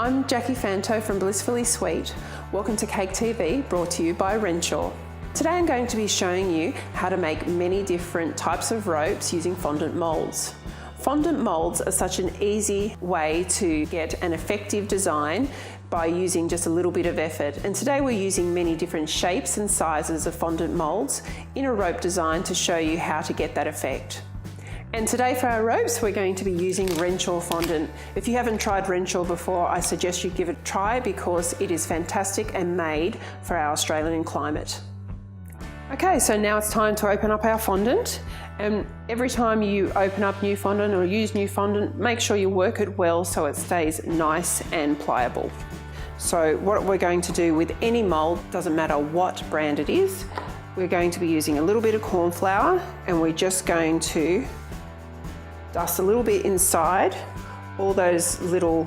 I'm Jackie Fanto from Blissfully Sweet. Welcome to Cake TV, brought to you by Renshaw. Today I'm going to be showing you how to make many different types of ropes using fondant molds. Fondant molds are such an easy way to get an effective design by using just a little bit of effort. And today we're using many different shapes and sizes of fondant molds in a rope design to show you how to get that effect. And today for our ropes, we're going to be using Renshaw fondant. If you haven't tried Renshaw before, I suggest you give it a try because it is fantastic and made for our Australian climate. Okay, so now it's time to open up our fondant. And every time you open up new fondant or use new fondant, make sure you work it well so it stays nice and pliable. So what we're going to do with any mold, doesn't matter what brand it is, we're going to be using a little bit of corn flour and we're just going to dust a little bit inside all those little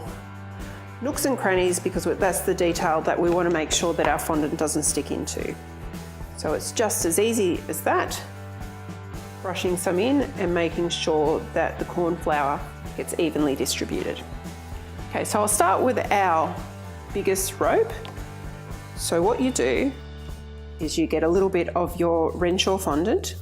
nooks and crannies because that's the detail that we want to make sure that our fondant doesn't stick into. So it's just as easy as that, brushing some in and making sure that the corn flour gets evenly distributed. Okay, so I'll start with our biggest rope. So what you do is you get a little bit of your Renshaw fondant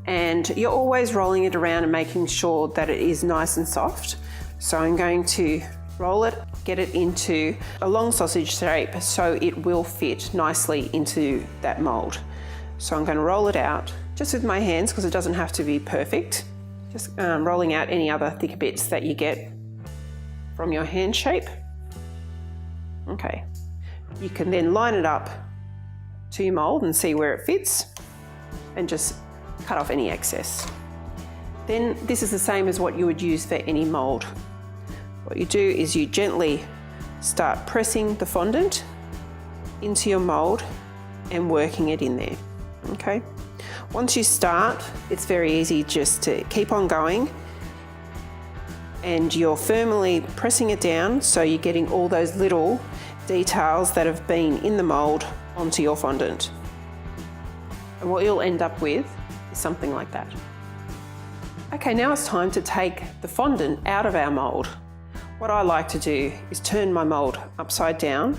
and you're always rolling it around and making sure that it is nice and soft. So I'm going to roll it, get it into a long sausage shape so it will fit nicely into that mold. So I'm going to roll it out just with my hands because it doesn't have to be perfect. Just rolling out any other thick bits that you get from your hand shape. Okay, you can then line it up to your mold and see where it fits and just cut off any excess. Then this is the same as what you would use for any mold. What you do is you gently start pressing the fondant into your mold and working it in there, okay? Once you start, it's very easy just to keep on going and you're firmly pressing it down so you're getting all those little details that have been in the mold onto your fondant. And what you'll end up with is something like that. Okay, now it's time to take the fondant out of our mold. What I like to do is turn my mold upside down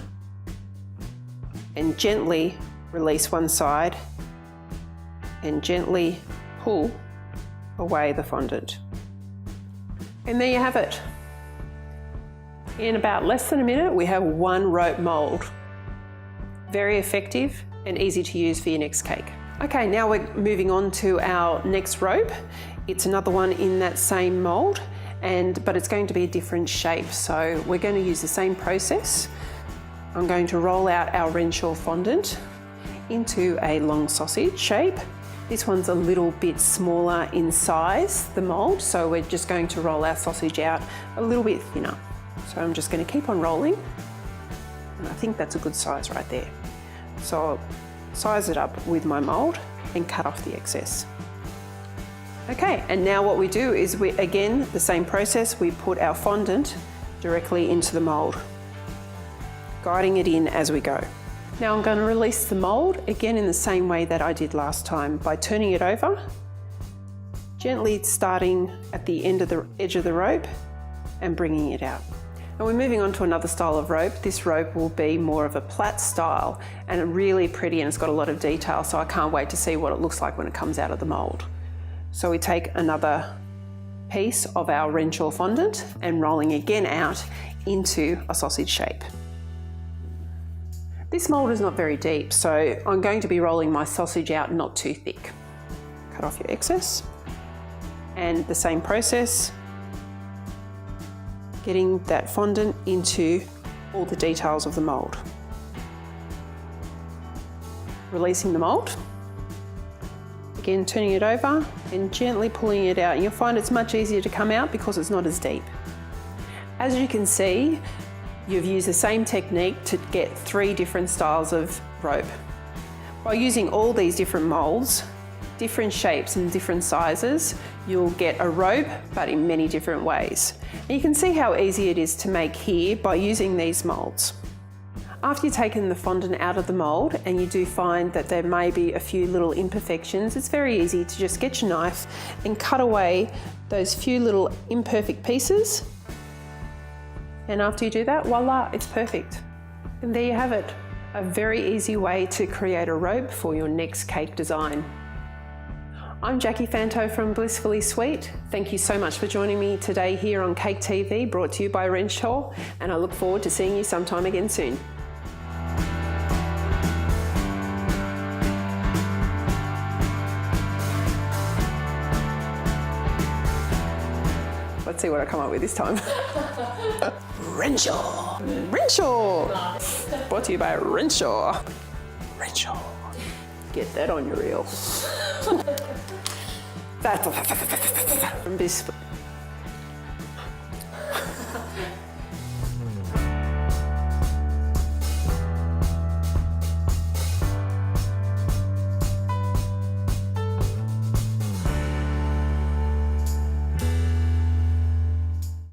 and gently release one side and gently pull away the fondant. And there you have it. In about less than a minute, we have one rope mold. Very effective and easy to use for your next cake. Okay, now we're moving on to our next rope. It's another one in that same mold, but it's going to be a different shape. So we're going to use the same process. I'm going to roll out our Renshaw fondant into a long sausage shape. This one's a little bit smaller in size, the mold, so we're just going to roll our sausage out a little bit thinner. So I'm just going to keep on rolling, and I think that's a good size right there. So I'll size it up with my mold and cut off the excess. Okay, and now what we do is again, the same process, we put our fondant directly into the mold, guiding it in as we go. Now I'm going to release the mold again in the same way that I did last time by turning it over, gently starting at the end of the edge of the rope and bringing it out. And we're moving on to another style of rope. This rope will be more of a plait style and really pretty, and it's got a lot of detail, so I can't wait to see what it looks like when it comes out of the mold. So we take another piece of our Renshaw fondant and rolling again out into a sausage shape. This mold is not very deep, so I'm going to be rolling my sausage out not too thick. Cut off your excess. And the same process, getting that fondant into all the details of the mold. Releasing the mold. Again, turning it over and gently pulling it out. You'll find it's much easier to come out because it's not as deep. As you can see, you've used the same technique to get 3 different styles of rope. By using all these different molds, different shapes and different sizes, you'll get a rope, but in many different ways. And you can see how easy it is to make here by using these molds. After you've taken the fondant out of the mold and you do find that there may be a few little imperfections, it's very easy to just get your knife and cut away those few little imperfect pieces And after you do that, voila, it's perfect. And there you have it, a very easy way to create a rope for your next cake design. I'm Jackie Fanto from Blissfully Sweet. Thank you so much for joining me today here on Cake TV, brought to you by Renshaw, and I look forward to seeing you sometime again soon. Let's see what I come up with this time. Renshaw! Renshaw! Brought to you by Renshaw. Renshaw. Get that on your reel. That's from this.